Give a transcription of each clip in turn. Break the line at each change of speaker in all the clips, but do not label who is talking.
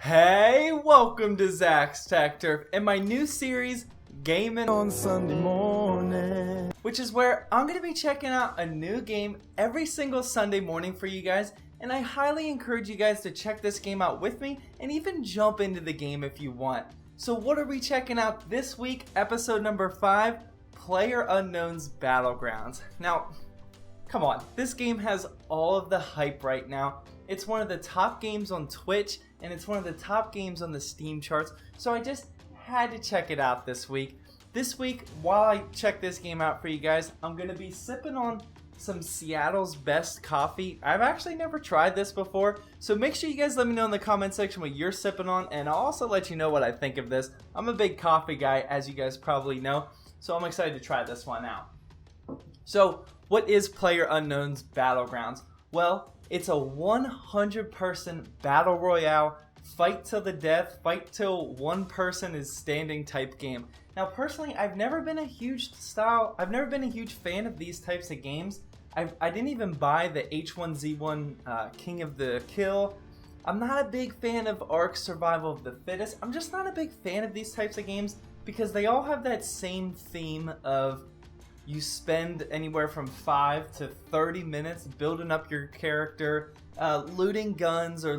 Hey, welcome to Zach's Tech Turf and my new series, Gaming on Sunday Morning, which is where I'm going to be checking out a new game every single Sunday morning for you guys, and I highly encourage you guys to check this game out with me and even jump into the game if you want. So what are we checking out this week? Episode number 5, PLAYERUNKNOWN'S Battlegrounds. Now, come on, this game has all of the hype right now. It's one of the top games on Twitch, and it's one of the top games on the Steam charts, so I just had to check it out this week. This week, while I check this game out for you guys, I'm going to be sipping on some Seattle's best coffee. I've actually never tried this before, so make sure you guys let me know in the comment section what you're sipping on, and I'll also let you know what I think of this. I'm a big coffee guy, as you guys probably know, so I'm excited to try this one out. So, what is PLAYERUNKNOWN'S Battlegrounds? Well, it's a 100-person battle royale, fight till the death, fight till one person is standing type game. Now, personally, I've never been a huge fan of these types of games. I didn't even buy the H1Z1 King of the Kill. I'm not a big fan of Ark Survival of the Fittest. I'm just not a big fan of these types of games because they all have that same theme of you spend anywhere from 5 to 30 minutes building up your character, looting guns or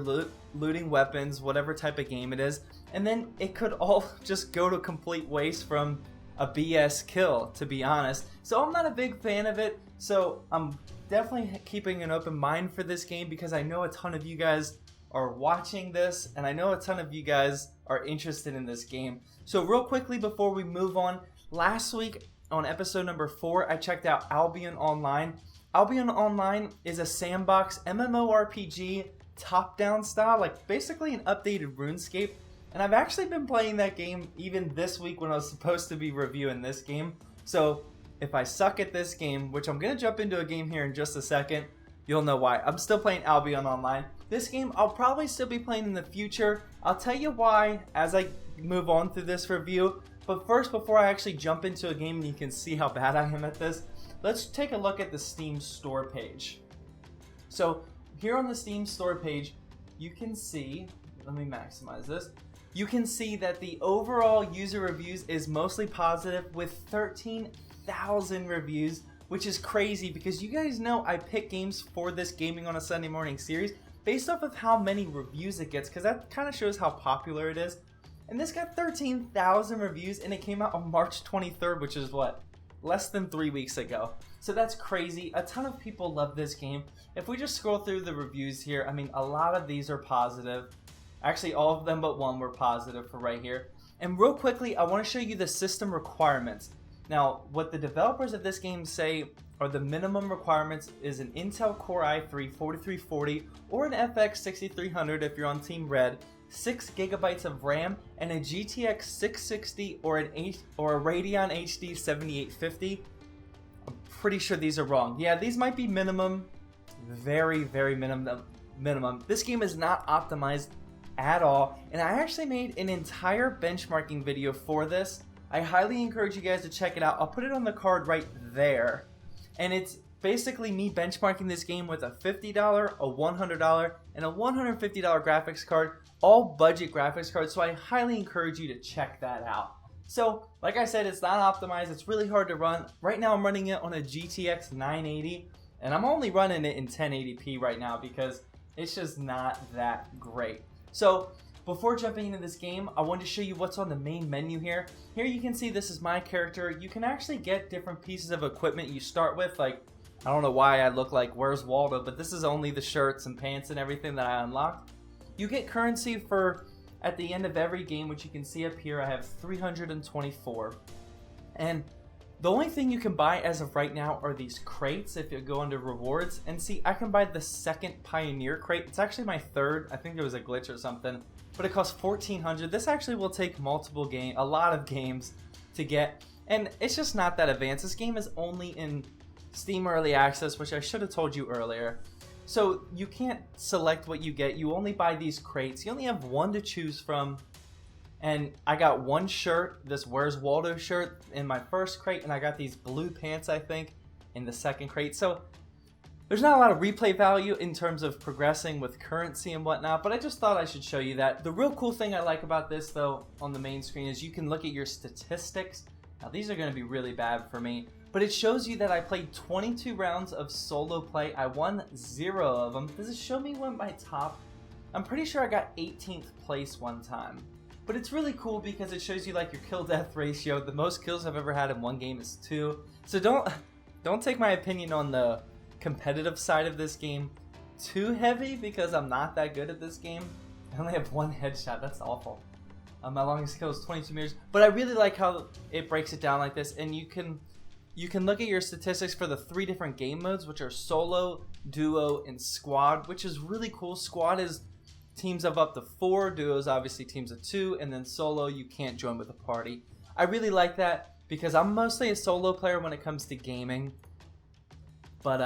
looting weapons, whatever type of game it is, and then it could all just go to complete waste from a BS kill, to be honest. So I'm not a big fan of it, so I'm definitely keeping an open mind for this game because I know a ton of you guys are watching this, and I know a ton of you guys are interested in this game. So real quickly before we move on, last week on episode number 4, I checked out Albion Online. Albion Online is a sandbox MMORPG top-down style, like basically an updated RuneScape. And I've actually been playing that game even this week when I was supposed to be reviewing this game. So if I suck at this game, which I'm going to jump into a game here in just a second, you'll know why. I'm still playing Albion Online. This game I'll probably still be playing in the future. I'll tell you why as I move on through this review. But first, before I actually jump into a game and you can see how bad I am at this, let's take a look at the Steam store page. So here on the Steam store page, you can see, let me maximize this, you can see that the overall user reviews is mostly positive with 13,000 reviews, which is crazy because you guys know I pick games for this Gaming on a Sunday Morning series based off of how many reviews it gets, because that kind of shows how popular it is. And this got 13,000 reviews and it came out on March 23rd, which is what? Less than 3 weeks ago. So that's crazy. A ton of people love this game. If we just scroll through the reviews here, I mean, a lot of these are positive. Actually, all of them but one were positive for right here. And real quickly, I want to show you the system requirements. Now, what the developers of this game say are the minimum requirements is an Intel Core i3 4340 or an FX 6300 if you're on Team Red, 6 gigabytes of RAM, and a GTX 660 or a Radeon HD 7850. I'm pretty sure these are wrong. Yeah, these might be minimum, very, very minimum. This game is not optimized at all, and I actually made an entire benchmarking video for this. I highly encourage you guys to check it out. I'll put it on the card right there, and it's basically me benchmarking this game with a $50, a $100, and a $150 graphics card, all budget graphics cards, so I highly encourage you to check that out. So, like I said, it's not optimized, it's really hard to run. Right now I'm running it on a GTX 980, and I'm only running it in 1080p right now because it's just not that great. So, before jumping into this game, I wanted to show you what's on the main menu here. Here you can see this is my character. You can actually get different pieces of equipment you start with, like, I don't know why I look like Where's Waldo, but this is only the shirts and pants and everything that I unlocked. You get currency for at the end of every game, which you can see up here. I have 324. And the only thing you can buy as of right now are these crates if you go under rewards. And see, I can buy the second Pioneer crate. It's actually my third. I think there was a glitch or something. But it costs 1,400. This actually will take a lot of games to get. And it's just not that advanced. This game is only in Steam Early Access, which I should have told you earlier. So you can't select what you get. You only buy these crates. You only have one to choose from. And I got one shirt, this Where's Waldo shirt in my first crate, and I got these blue pants, I think, in the second crate. So There's not a lot of replay value in terms of progressing with currency and whatnot, but I just thought I should show you that. The real cool thing I like about this, though, on the main screen is you can look at your statistics. Now, these are going to be really bad for me, but it shows you that I played 22 rounds of solo play. I won 0 of them. Does it show me what my top? I'm pretty sure I got 18th place one time. But it's really cool because it shows you like your kill-death ratio. The most kills I've ever had in one game is 2. So don't take my opinion on the competitive side of this game too heavy, because I'm not that good at this game. I only have 1 headshot. That's awful. My longest kill is 22 meters. But I really like how it breaks it down like this, and you can look at your statistics for the 3 different game modes, which are solo, duo, and squad, which is really cool. Squad is teams of up to 4, duos obviously teams of 2, and then solo you can't join with a party. I really like that because I'm mostly a solo player when it comes to gaming. But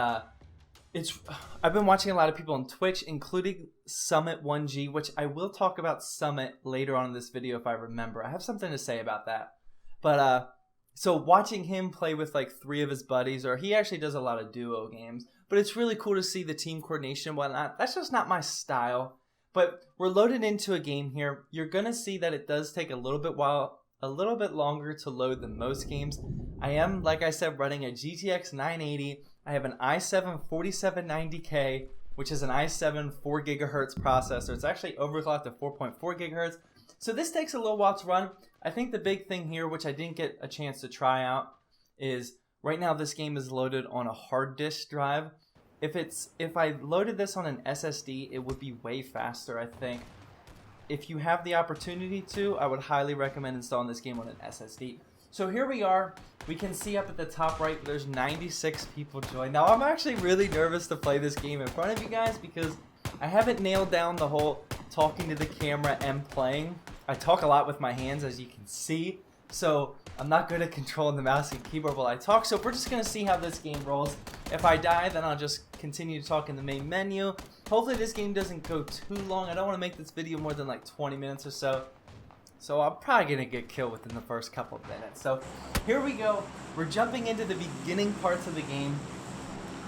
I've been watching a lot of people on Twitch, including Summit1G, which I will talk about Summit later on in this video if I remember. I have something to say about that. But so watching him play with like 3 of his buddies, or he actually does a lot of duo games, but it's really cool to see the team coordination and whatnot. That's just not my style. But we're loaded into a game here. You're gonna see that it does take a little bit longer to load than most games. I am, like I said, running a GTX 980. I have an i7 4790K, which is an i7 4 gigahertz processor. It's actually overclocked to 4.4 gigahertz. So this takes a little while to run. I think the big thing here, which I didn't get a chance to try out, is right now this game is loaded on a hard disk drive. If I loaded this on an SSD, it would be way faster, I think. If you have the opportunity to, I would highly recommend installing this game on an SSD. So here we are. We can see up at the top right, there's 96 people joined. Now, I'm actually really nervous to play this game in front of you guys because I haven't nailed down the whole talking to the camera and playing. I talk a lot with my hands, as you can see. So I'm not good at controlling the mouse and keyboard while I talk. So we're just going to see how this game rolls. If I die, then I'll just continue to talk in the main menu. Hopefully this game doesn't go too long. I don't want to make this video more than like 20 minutes or so. So I'm probably going to get killed within the first couple of minutes. So here we go. We're jumping into the beginning parts of the game.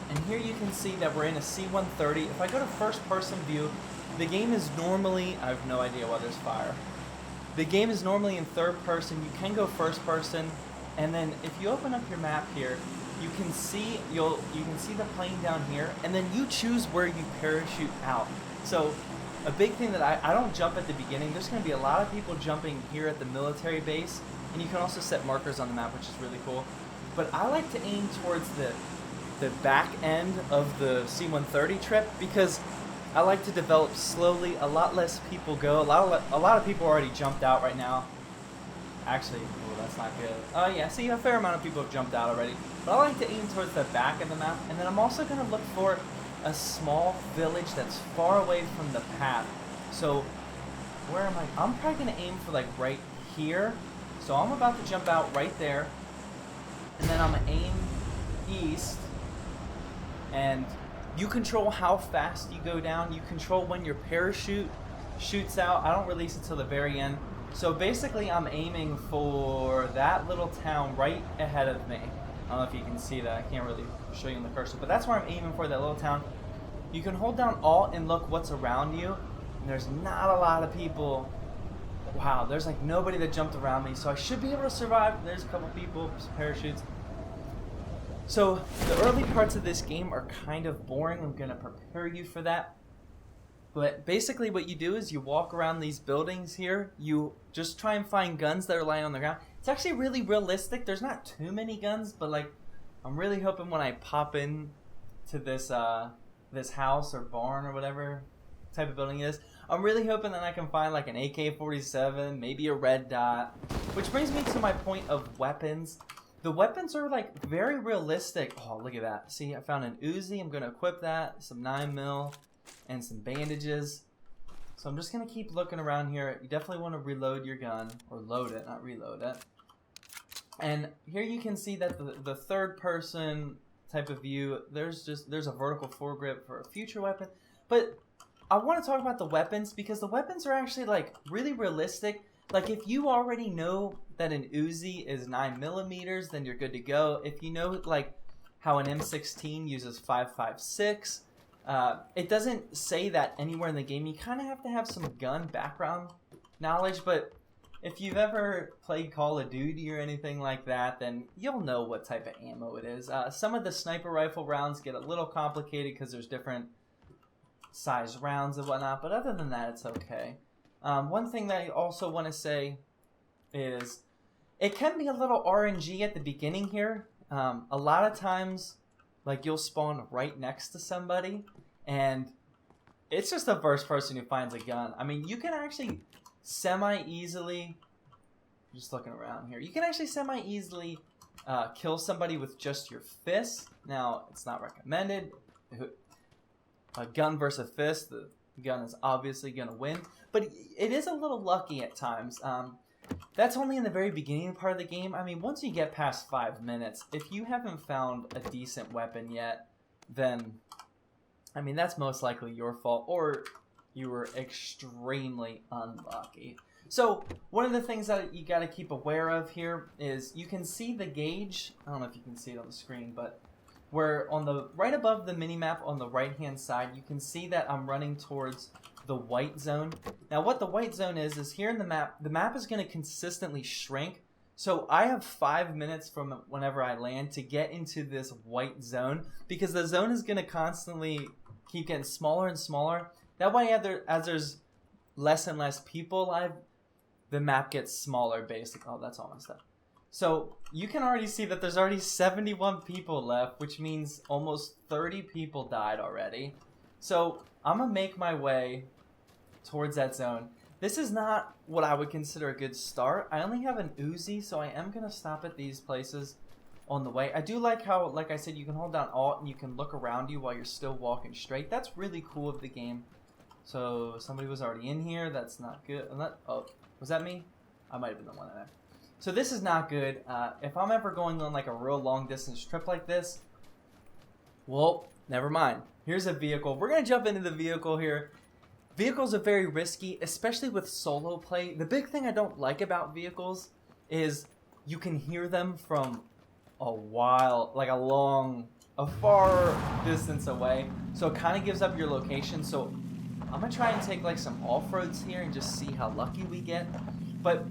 And here you can see that we're in a C-130. If I go to first person view, the game is normally, I have no idea why there's fire. The game is normally in third person. You can go first person. And then if you open up your map here, you can see the plane down here, and then you choose where you parachute out. So a big thing that I don't jump at the beginning. There's going to be a lot of people jumping here at the military base, and you can also set markers on the map, which is really cool. But I like to aim towards the back end of the C-130 trip because I like to develop slowly. A lot less people go. A lot of people already jumped out right now. Actually, oh, that's not good. Oh yeah, see, a fair amount of people have jumped out already. But I like to aim towards the back of the map, and then I'm also going to look for a small village that's far away from the path. So, where am I? I'm probably going to aim for like right here. So I'm about to jump out right there, and then I'm going to aim east, and you control how fast you go down. You control when your parachute shoots out. I don't release it till the very end. So basically I'm aiming for that little town right ahead of me. I don't know if you can see that. I can't really show you in the cursor, but that's where I'm aiming for, that little town. You can hold down Alt and look what's around you, and there's not a lot of people. Wow, there's like nobody that jumped around me, so I should be able to survive. There's a couple people, some parachutes. So the early parts of this game are kind of boring. I'm going to prepare you for that. But basically what you do is you walk around these buildings here. You just try and find guns that are lying on the ground. It's actually really realistic. There's not too many guns, but like I'm really hoping when I pop in to this this house or barn or whatever type of building it is, I'm really hoping that I can find like an AK-47, maybe a red dot. Which brings me to my point of weapons. The weapons are like very realistic. Oh, look at that. See, I found an Uzi. I'm going to equip that. Some 9mm. And some bandages. So I'm just going to keep looking around here. You definitely want to reload your gun. Or load it, not reload it. And here you can see that the third person type of view, there's a vertical foregrip for a future weapon. But I want to talk about the weapons because the weapons are actually like really realistic. Like if you already know that an Uzi is 9mm, then you're good to go. If you know like how an M16 uses 5.56. It doesn't say that anywhere in the game. You kind of have to have some gun background knowledge, but if you've ever played Call of Duty or anything like that, then you'll know what type of ammo it is. Some of the sniper rifle rounds get a little complicated because there's different size rounds and whatnot, but other than that, it's okay. One thing that I also want to say is it can be a little RNG at the beginning here. A lot of times, like, you'll spawn right next to somebody, and it's just the first person who finds a gun. I mean, you can actually semi-easily, just looking around here, you can actually semi-easily kill somebody with just your fist. Now, it's not recommended. A gun versus a fist, the gun is obviously going to win, but it is a little lucky at times. That's only in the very beginning part of the game. I mean, once you get past 5 minutes, if you haven't found a decent weapon yet, then, I mean, that's most likely your fault, or you were extremely unlucky. So, one of the things that you got to keep aware of here is you can see the gauge. I don't know if you can see it on the screen, but where on the right above the minimap on the right-hand side, you can see that I'm running towards the white zone. Now, what the white zone is here in the map is going to consistently shrink. So I have 5 minutes from whenever I land to get into this white zone, because the zone is going to constantly keep getting smaller and smaller. That way, as there's less and less people alive, the map gets smaller, basically. Oh, that's almost up. So you can already see that there's already 71 people left, which means almost 30 people died already. So I'm going to make my way towards that zone. This is not what I would consider a good start. I only have an Uzi, so I am going to stop at these places on the way. I do like how, like I said, you can hold down Alt and you can look around you while you're still walking straight. That's really cool of the game. So somebody was already in here. That's not good. Oh, was that me? I might have been the one in there. So this is not good. If I'm ever going on like a real long distance trip like this, well, never mind. Here's a vehicle. We're going to jump into the vehicle here. Vehicles are very risky, especially with solo play. The big thing I don't like about vehicles is you can hear them from a while, like a far distance away. So it kind of gives up your location. So I'm going to try and take like some off-roads here and just see how lucky we get. But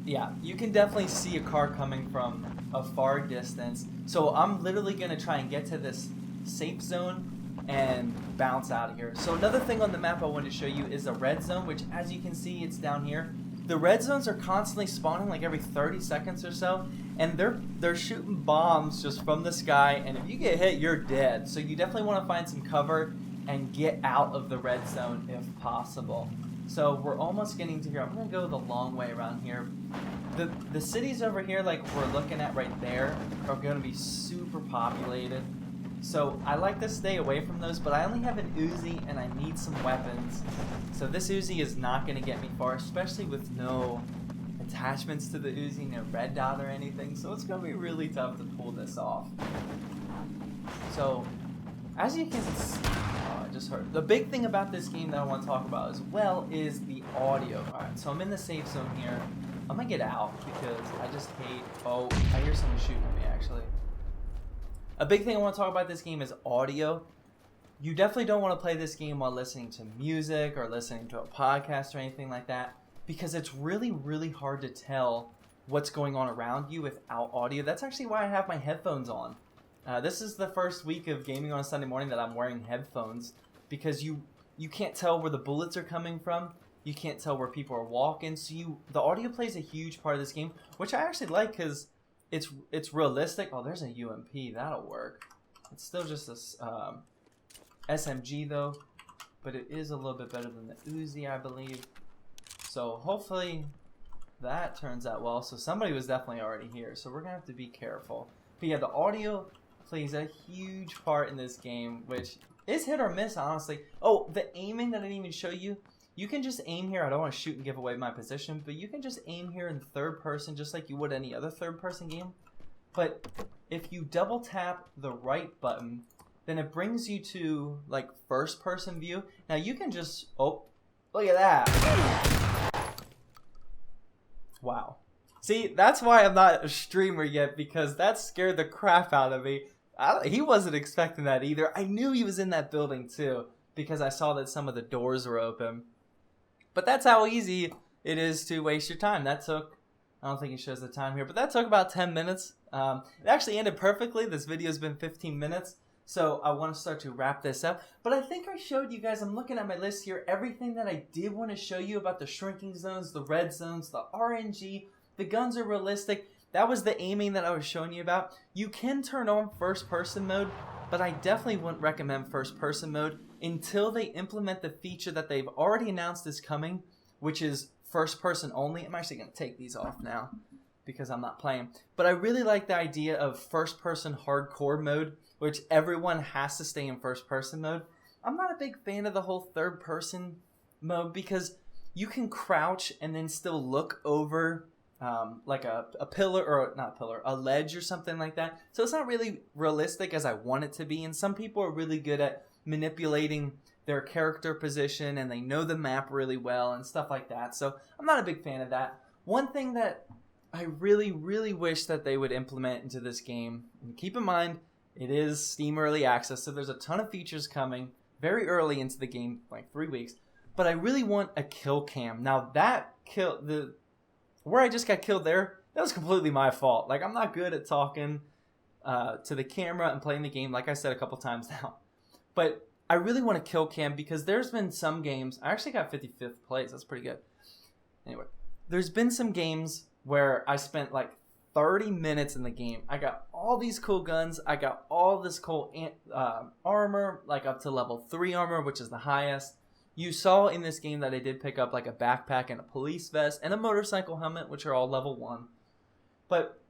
yeah, you can definitely see a car coming from a far distance. So I'm literally going to try and get to this safe zone and bounce out of here. So another thing on the map I wanted to show you is the red zone, which, as you can see, it's down here. The red zones are constantly spawning like every 30 seconds or so, and they're shooting bombs just from the sky, and if you get hit, you're dead. So you definitely want to find some cover and get out of the red zone if possible. So we're almost getting to here. I'm going to go the long way around here. The cities over here, like we're looking at right there, are going to be super populated. So I like to stay away from those, but I only have an Uzi and I need some weapons. So this Uzi is not going to get me far, especially with no attachments to the Uzi, no red dot or anything. So it's going to be really tough to pull this off. So as you can see, I just heard. The big thing about this game that I want to talk about as well is the audio. Alright, so I'm in the safe zone here. I'm going to get out because I just hate... Oh, I hear someone shooting at me actually. A big thing I want to talk about this game is audio. You definitely don't want to play this game while listening to music or listening to a podcast or anything like that, because it's really, really hard to tell what's going on around you without audio. That's actually why I have my headphones on. This is the first week of gaming on a Sunday morning that I'm wearing headphones, because you can't tell where the bullets are coming from. You can't tell where people are walking. So the audio plays a huge part of this game, which I actually like because it's realistic. Oh, there's a UMP. That'll work. It's still just a SMG though, but it is a little bit better than the Uzi, I believe. So hopefully that turns out well. So somebody was definitely already here, so we're gonna have to be careful. But yeah, the audio plays a huge part in this game, which is hit or miss, honestly. Oh, the aiming that I didn't even show you. You can just aim here. I don't want to shoot and give away my position, but you can just aim here in third person just like you would any other third person game. But if you double tap the right button, then it brings you to like first person view. Now you can just, oh, look at that. Wow. See, that's why I'm not a streamer yet, because that scared the crap out of me. He wasn't expecting that either. I knew he was in that building too because I saw that some of the doors were open. But that's how easy it is to waste your time. That took, I don't think it shows the time here, but that took about 10 minutes. It actually ended perfectly. This video's been 15 minutes. So I want to start to wrap this up. But I think I showed you guys, I'm looking at my list here, everything that I did want to show you about the shrinking zones, the red zones, the RNG, the guns are realistic. That was the aiming that I was showing you about. You can turn on first person mode, but I definitely wouldn't recommend first person mode until they implement the feature that they've already announced is coming, which is first person only. I'm actually going to take these off now because I'm not playing. But I really like the idea of first person hardcore mode, which everyone has to stay in first person mode. I'm not a big fan of the whole third person mode because you can crouch and then still look over like a pillar, or not a pillar, a ledge or something like that. So it's not really realistic as I want it to be. And some people are really good at manipulating their character position and they know the map really well and stuff like that. So I'm not a big fan of that. One thing that I really, really wish that they would implement into this game, and keep in mind, it is Steam Early Access, so there's a ton of features coming very early into the game, like 3 weeks. But I really want a kill cam. Now that where I just got killed there, that was completely my fault. Like, I'm not good at talking to the camera and playing the game, like I said a couple times now. But I really want a kill cam because there's been some games, I actually got 55th place, that's pretty good. Anyway, there's been some games where I spent like 30 minutes in the game. I got all these cool guns. I got all this cool armor, like up to level 3 armor, which is the highest. You saw in this game that I did pick up like a backpack and a police vest and a motorcycle helmet, which are all level 1. But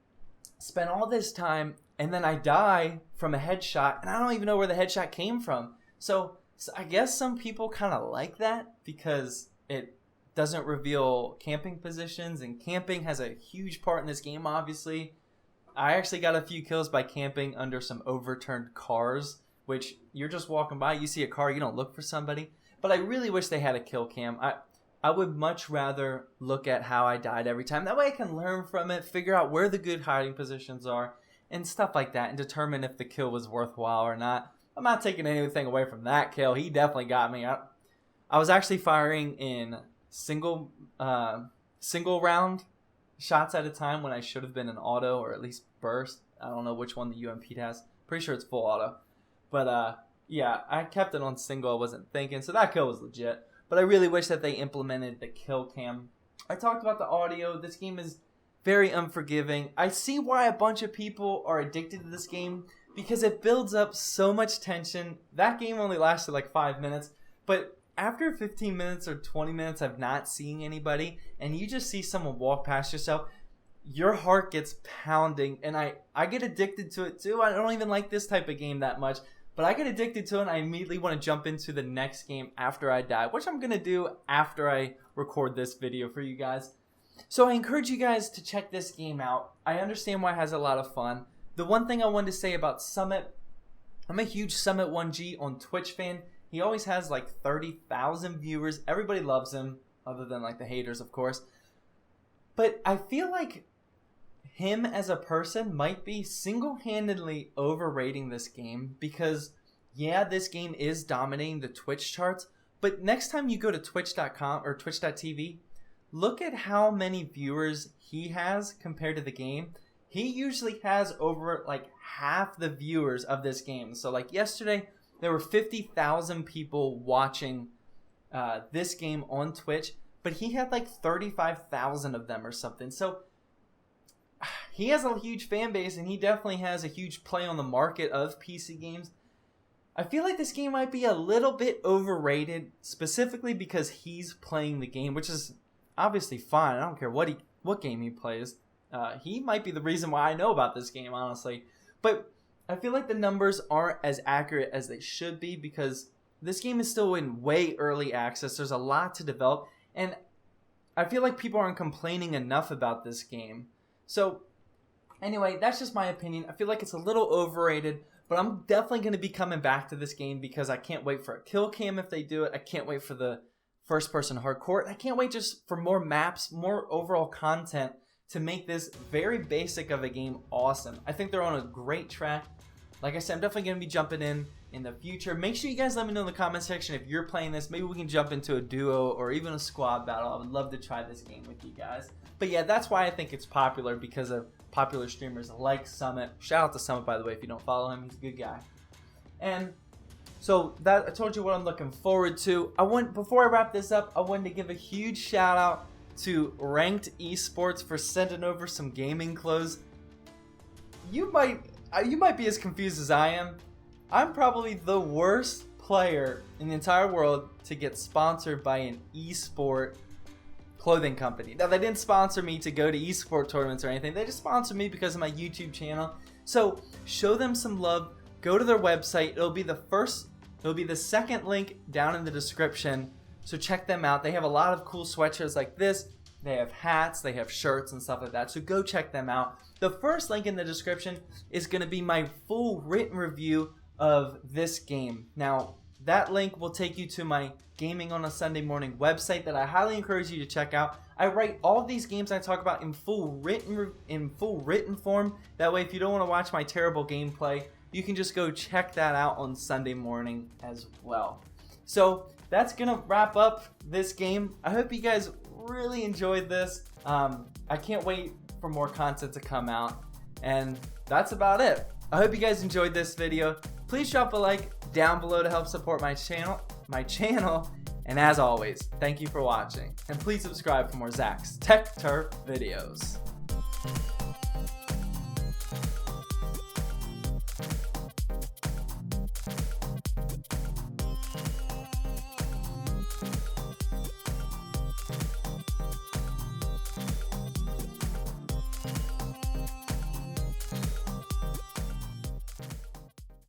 spent all this time and then I die from a headshot and I don't even know where the headshot came from. So I guess some people kind of like that because it doesn't reveal camping positions, and camping has a huge part in this game, obviously. I actually got a few kills by camping under some overturned cars, which you're just walking by, you see a car, you don't look for somebody. But I really wish they had a kill cam. I would much rather look at how I died every time. That way I can learn from it, figure out where the good hiding positions are, and stuff like that, and determine if the kill was worthwhile or not. I'm not taking anything away from that kill. He definitely got me. I was actually firing in single round shots at a time when I should have been an auto or at least burst. I don't know which one the UMP has. Pretty sure it's full auto. But yeah, I kept it on single. I wasn't thinking, so that kill was legit. But I really wish that they implemented the kill cam. I talked about the audio. This game is very unforgiving. I see why a bunch of people are addicted to this game because it builds up so much tension. That game only lasted like 5 minutes, but after 15 minutes or 20 minutes of not seeing anybody and you just see someone walk past yourself, your heart gets pounding, and I get addicted to it too. I don't even like this type of game that much, but I get addicted to it and I immediately want to jump into the next game after I die, which I'm going to do after I record this video for you guys. So I encourage you guys to check this game out. I understand why it has a lot of fun. The one thing I wanted to say about Summit, I'm a huge Summit 1G on Twitch fan. He always has like 30,000 viewers. Everybody loves him, other than like the haters, of course. But I feel like him as a person might be single-handedly overrating this game because, yeah, this game is dominating the Twitch charts, but next time you go to twitch.com or twitch.tv, look at how many viewers he has compared to the game. He usually has over like half the viewers of this game. So like yesterday, there were 50,000 people watching this game on Twitch, but he had like 35,000 of them or something. So he has a huge fan base, and he definitely has a huge play on the market of PC games. I feel like this game might be a little bit overrated, specifically because he's playing the game, which is obviously fine. I don't care what game he plays. He might be the reason why I know about this game, honestly. But I feel like the numbers aren't as accurate as they should be because this game is still in way early access. There's a lot to develop, and I feel like people aren't complaining enough about this game. So anyway, that's just my opinion. I feel like it's a little overrated, but I'm definitely going to be coming back to this game because I can't wait for a kill cam if they do it. I can't wait for the first person hardcore. I can't wait just for more maps, more overall content to make this very basic of a game awesome. I think they're on a great track. like I said, I'm definitely going to be jumping in the future. Make sure you guys let me know in the comment section if you're playing this. Maybe we can jump into a duo or even a squad battle. I would love to try this game with you guys. But yeah, that's why I think it's popular, because of popular streamers like Summit. Shout out to Summit, by the way, if you don't follow him. He's a good guy. And so that, I told you what I'm looking forward to. Before I wrap this up, I wanted to give a huge shout out to Ranked Esports for sending over some gaming clothes. You might be as confused as I am. I'm probably the worst player in the entire world to get sponsored by an esport clothing company. Now, they didn't sponsor me to go to esport tournaments or anything. They just sponsored me because of my YouTube channel. So show them some love. Go to their website. It'll be the second link down in the description. So check them out. They have a lot of cool sweatshirts like this. They have hats, they have shirts and stuff like that. So go check them out. The first link in the description is going to be my full written review of this game. Now, that link will take you to my Gaming on a Sunday Morning website that I highly encourage you to check out. I write all these games I talk about in full written form. That way, if you don't want to watch my terrible gameplay, you can just go check that out on Sunday morning as well. So that's gonna wrap up this game. I hope you guys really enjoyed this. I can't wait for more content to come out, and that's about it. I hope you guys enjoyed this video. Please drop a like down below to help support my channel, and as always, thank you for watching, and please subscribe for more Zach's Tech Turf videos.